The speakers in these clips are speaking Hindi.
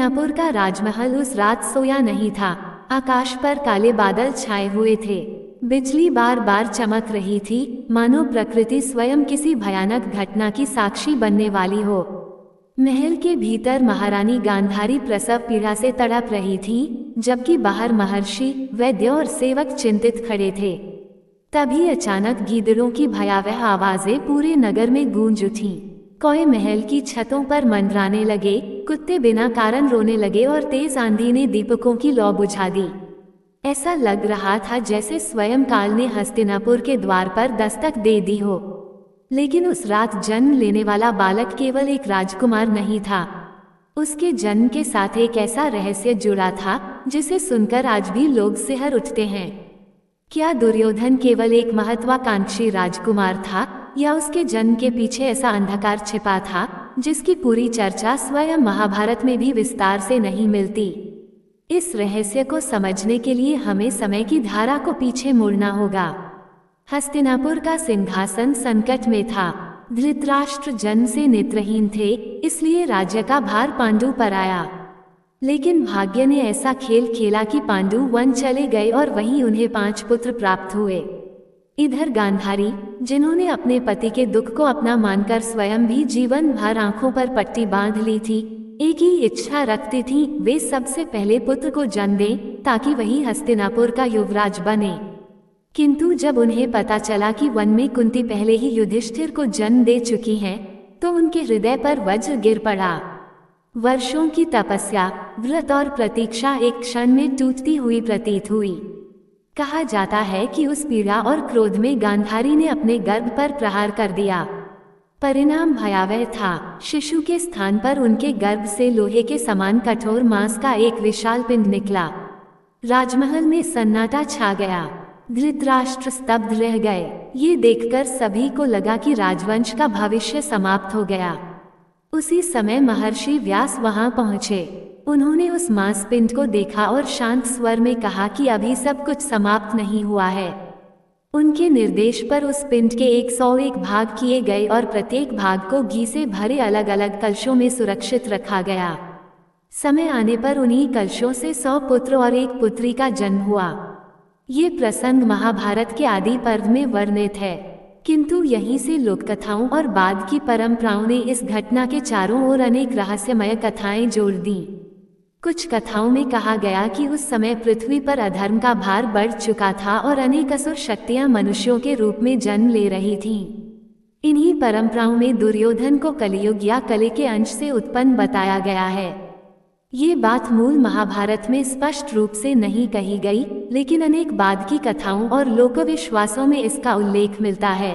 हस्तिनापुर का राजमहल उस रात सोया नहीं था। आकाश पर काले बादल छाए हुए थे। बिजली बार बार चमक रही थी, मानो प्रकृति स्वयं किसी भयानक घटना की साक्षी बनने वाली हो। महल के भीतर महारानी गांधारी प्रसव पीड़ा से तड़प रही थी, जबकि बाहर महर्षि, वैद्य और सेवक चिंतित खड़े थे। तभी अचानक गीदड़ों की भयावह आवाजें पूरे नगर में गूंज उठीं। कौए महल की छतों पर मंडराने लगे, कुत्ते बिना कारण रोने लगे और तेज आंधी ने दीपकों की लौ बुझा दी। ऐसा लग रहा था जैसे स्वयं काल ने हस्तिनापुर के द्वार पर दस्तक दे दी हो। लेकिन उस रात जन्म लेने वाला बालक केवल एक राजकुमार नहीं था। उसके जन्म के साथ एक ऐसा रहस्य जुड़ा था जिसे सुनकर आज भी लोग सिहर उठते हैं। क्या दुर्योधन केवल एक महत्वाकांक्षी राजकुमार था, या उसके जन्म के पीछे ऐसा अंधकार छिपा था जिसकी पूरी चर्चा स्वयं महाभारत में भी विस्तार से नहीं मिलती? इस रहस्य को समझने के लिए हमें समय की धारा को पीछे मुड़ना होगा। हस्तिनापुर का सिंहासन संकट में था। धृतराष्ट्र जन्म से नेत्रहीन थे, इसलिए राज्य का भार पांडु पर आया। लेकिन भाग्य ने ऐसा खेल खेला कि पांडु वन चले गए और वहीं उन्हें 5 पुत्र प्राप्त हुए। इधर गांधारी, जिन्होंने अपने पति के दुख को अपना मानकर स्वयं भी जीवन भर आंखों पर पट्टी बांध ली थी, एक ही इच्छा रखती थीं, वे सबसे पहले पुत्र को जन्म दें ताकि वही हस्तिनापुर का युवराज बने। किंतु जब उन्हें पता चला कि वन में कुंती पहले ही युधिष्ठिर को जन्म दे चुकी हैं, तो उनके हृदय पर वज्र गिर पड़ा। वर्षों की तपस्या, व्रत और प्रतीक्षा एक क्षण में टूटती हुई प्रतीत हुई। कहा जाता है कि उस पीड़ा और क्रोध में गांधारी ने अपने गर्भ पर प्रहार कर दिया। परिणाम भयावह था। शिशु के स्थान पर उनके गर्भ से लोहे के समान कठोर मांस का एक विशाल पिंड निकला। राजमहल में सन्नाटा छा गया। धृतराष्ट्र स्तब्ध रह गए। ये देखकर सभी को लगा कि राजवंश का भविष्य समाप्त हो गया। उसी समय महर्षि व्यास वहां पहुंचे। उन्होंने उस मांसपिंड को देखा और शांत स्वर में कहा कि अभी सब कुछ समाप्त नहीं हुआ है। उनके निर्देश पर उस पिंड के 101 भाग किए गए और प्रत्येक भाग को घी से भरे अलग अलग कलशों में सुरक्षित रखा गया। समय आने पर उन्हीं कलशों से 100 पुत्र और एक पुत्री का जन्म हुआ। ये प्रसंग महाभारत के आदि पर्व में वर्णित है, किंतु यहीं से लोककथाओं और बाद की परंपराओं ने इस घटना के चारों ओर अनेक रहस्यमय कथाएं जोड़ दी। कुछ कथाओं में कहा गया कि उस समय पृथ्वी पर अधर्म का भार बढ़ चुका था और अनेक असुर शक्तियां मनुष्यों के रूप में जन्म ले रही थीं। इन्हीं परंपराओं में दुर्योधन को कलियुग या कली के अंश से उत्पन्न बताया गया है। ये बात मूल महाभारत में स्पष्ट रूप से नहीं कही गई, लेकिन अनेक बाद की कथाओं और लोकविश्वासों में इसका उल्लेख मिलता है।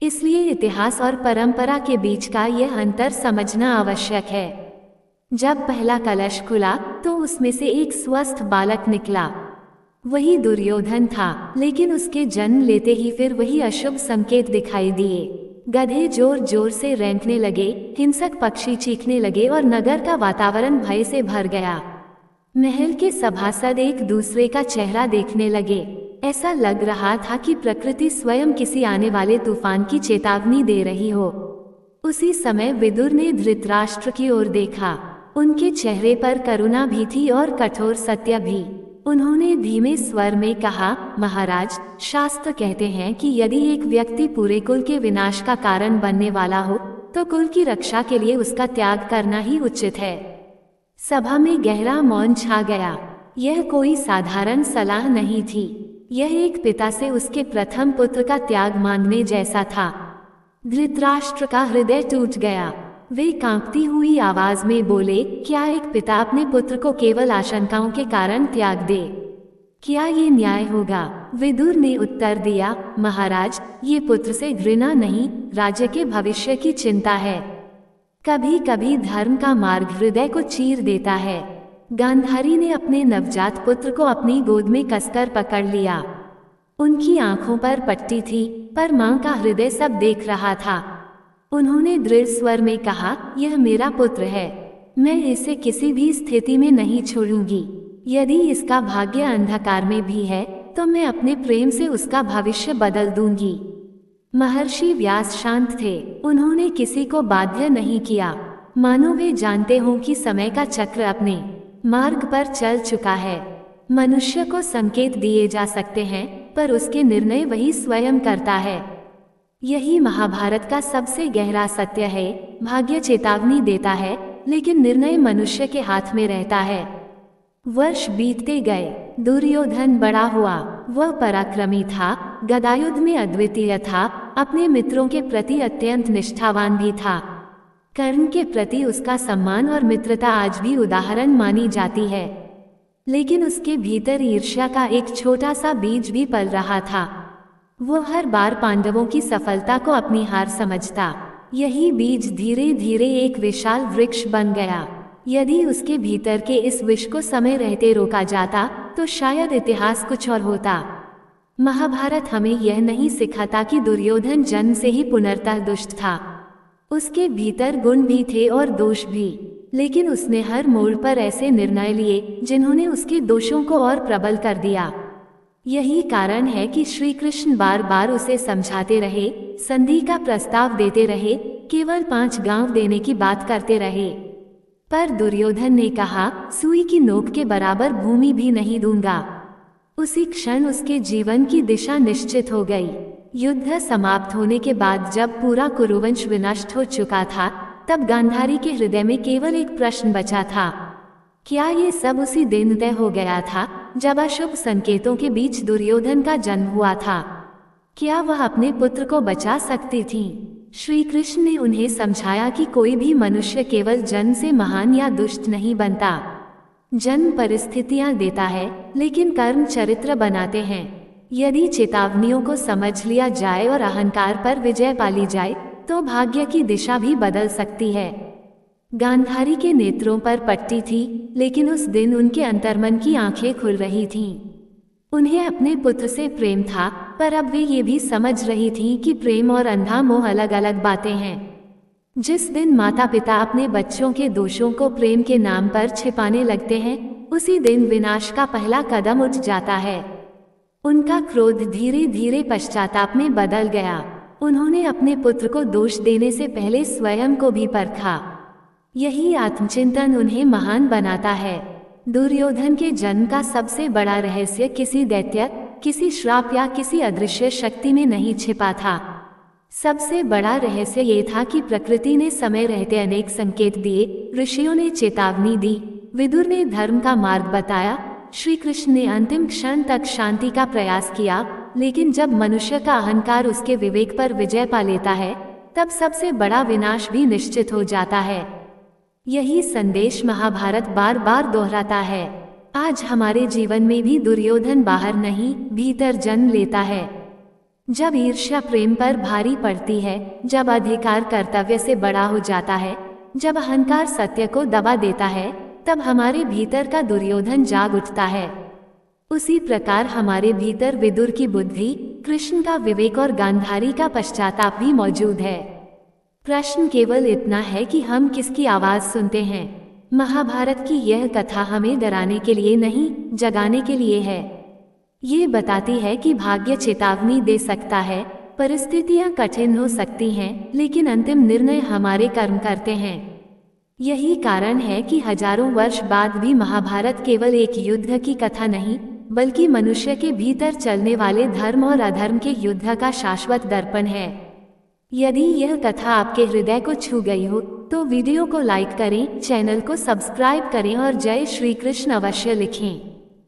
इसलिए इतिहास और परंपरा के बीच का यह अंतर समझना आवश्यक है। जब पहला कलश खुला तो उसमें से एक स्वस्थ बालक निकला। वही दुर्योधन था, लेकिन उसके जन्म लेते ही फिर वही अशुभ संकेत दिखाई दिए। गधे जोर जोर से रेंकने लगे, हिंसक पक्षी चीखने लगे और नगर का वातावरण भय से भर गया। महल के सभासद एक दूसरे का चेहरा देखने लगे। ऐसा लग रहा था कि प्रकृति स्वयं किसी आने वाले तूफान की चेतावनी दे रही हो। उसी समय विदुर ने धृतराष्ट्र की ओर देखा। उनके चेहरे पर करुणा भी थी और कठोर सत्य भी। उन्होंने धीमे स्वर में कहा, महाराज, शास्त्र कहते हैं कि यदि एक व्यक्ति पूरे कुल के विनाश का कारण बनने वाला हो तो कुल की रक्षा के लिए उसका त्याग करना ही उचित है। सभा में गहरा मौन छा गया। यह कोई साधारण सलाह नहीं थी। यह एक पिता से उसके प्रथम पुत्र का त्याग मांगने जैसा था। धृतराष्ट्र का हृदय टूट गया। वे कांपती हुई आवाज में बोले, क्या एक पिता अपने पुत्र को केवल आशंकाओं के कारण त्याग दे? क्या ये न्याय होगा? विदुर ने उत्तर दिया, महाराज, ये पुत्र से घृणा नहीं, राज्य के भविष्य की चिंता है। कभी कभी धर्म का मार्ग हृदय को चीर देता है। गांधारी ने अपने नवजात पुत्र को अपनी गोद में कसकर पकड़ लिया। उनकी आंखों पर पट्टी थी, पर मां का हृदय सब देख रहा था। उन्होंने दृढ़ स्वर में कहा, यह मेरा पुत्र है। मैं इसे किसी भी स्थिति में नहीं छोड़ूंगी। यदि इसका भाग्य अंधकार में भी है तो मैं अपने प्रेम से उसका भविष्य बदल दूंगी। महर्षि व्यास शांत थे। उन्होंने किसी को बाध्य नहीं किया। मानो वे जानते हों कि समय का चक्र अपने मार्ग पर चल चुका है। मनुष्य को संकेत दिए जा सकते हैं, पर उसके निर्णय वही स्वयं करता है। यही महाभारत का सबसे गहरा सत्य है। भाग्य चेतावनी देता है, लेकिन निर्णय मनुष्य के हाथ में रहता है। वर्ष बीतते गए, दुर्योधन बड़ा हुआ। वह पराक्रमी था, गदायुद्ध में अद्वितीय था, अपने मित्रों के प्रति अत्यंत निष्ठावान भी था। कर्ण के प्रति उसका सम्मान और मित्रता आज भी उदाहरण मानी जाती है। लेकिन उसके भीतर ईर्ष्या का एक छोटा सा बीज भी पल रहा था। वो हर बार पांडवों की सफलता को अपनी हार समझता। यही बीज धीरे धीरे एक विशाल वृक्ष बन गया। यदि उसके भीतर के इस विष को समय रहते रोका जाता, तो शायद इतिहास कुछ और होता। महाभारत हमें यह नहीं सिखाता कि दुर्योधन जन्म से ही पुनर्तः दुष्ट था। उसके भीतर गुण भी थे और दोष भी, लेकिन उसने हर मोड़ पर ऐसे निर्णय लिए जिन्होंने उसके दोषों को और प्रबल कर दिया। यही कारण है कि श्री कृष्ण बार बार उसे समझाते रहे, संधि का प्रस्ताव देते रहे, केवल 5 गांव देने की बात करते रहे। पर दुर्योधन ने कहा, सुई की नोक के बराबर भूमि भी नहीं दूंगा। उसी क्षण उसके जीवन की दिशा निश्चित हो गई। युद्ध समाप्त होने के बाद जब पूरा कुरुवंश विनष्ट हो चुका था, तब गांधारी के हृदय में केवल एक प्रश्न बचा था। क्या ये सब उसी दिन तय हो गया था जब अशुभ संकेतों के बीच दुर्योधन का जन्म हुआ था? क्या वह अपने पुत्र को बचा सकती थी? श्री कृष्ण ने उन्हें समझाया कि कोई भी मनुष्य केवल जन्म से महान या दुष्ट नहीं बनता। जन्म परिस्थितियां देता है, लेकिन कर्म चरित्र बनाते हैं। यदि चेतावनियों को समझ लिया जाए और अहंकार पर विजय पाली जाए, तो भाग्य की दिशा भी बदल सकती है। गांधारी के नेत्रों पर पट्टी थी, लेकिन उस दिन उनके अंतर्मन की आंखें खुल रही थीं। उन्हें अपने पुत्र से प्रेम था, पर अब वे ये भी समझ रही थीं कि प्रेम और अंधा मोह अलग अलग बातें हैं। जिस दिन माता पिता अपने बच्चों के दोषों को प्रेम के नाम पर छिपाने लगते हैं, उसी दिन विनाश का पहला कदम उठ जाता है। उनका क्रोध धीरे धीरे पश्चाताप में बदल गया। उन्होंने अपने पुत्र को दोष देने से पहले स्वयं को भी परखा। यही आत्मचिंतन उन्हें महान बनाता है। दुर्योधन के जन्म का सबसे बड़ा रहस्य किसी दैत्य, किसी श्राप या किसी अदृश्य शक्ति में नहीं छिपा था। सबसे बड़ा रहस्य ये था कि प्रकृति ने समय रहते अनेक संकेत दिए, ऋषियों ने चेतावनी दी, विदुर ने धर्म का मार्ग बताया, श्री कृष्ण ने अंतिम क्षण तक शांति का प्रयास किया। लेकिन जब मनुष्य का अहंकार उसके विवेक पर विजय पा लेता है, तब सबसे बड़ा विनाश भी निश्चित हो जाता है। यही संदेश महाभारत बार बार दोहराता है। आज हमारे जीवन में भी दुर्योधन बाहर नहीं, भीतर जन्म लेता है। जब ईर्ष्या प्रेम पर भारी पड़ती है, जब अधिकार कर्तव्य से बड़ा हो जाता है, जब अहंकार सत्य को दबा देता है, तब हमारे भीतर का दुर्योधन जाग उठता है। उसी प्रकार हमारे भीतर विदुर की बुद्धि, कृष्ण का विवेक और गांधारी का पश्चाताप भी मौजूद है। प्रश्न केवल इतना है कि हम किसकी आवाज सुनते हैं। महाभारत की यह कथा हमें डराने के लिए नहीं, जगाने के लिए है। ये बताती है कि भाग्य चेतावनी दे सकता है, परिस्थितियां कठिन हो सकती हैं, लेकिन अंतिम निर्णय हमारे कर्म करते हैं। यही कारण है कि हजारों वर्ष बाद भी महाभारत केवल एक युद्ध की कथा नहीं, बल्कि मनुष्य के भीतर चलने वाले धर्म और अधर्म के युद्ध का शाश्वत दर्पण है। यदि यह कथा आपके हृदय को छू गई हो, तो वीडियो को लाइक करें, चैनल को सब्सक्राइब करें और जय श्री कृष्ण अवश्य लिखें।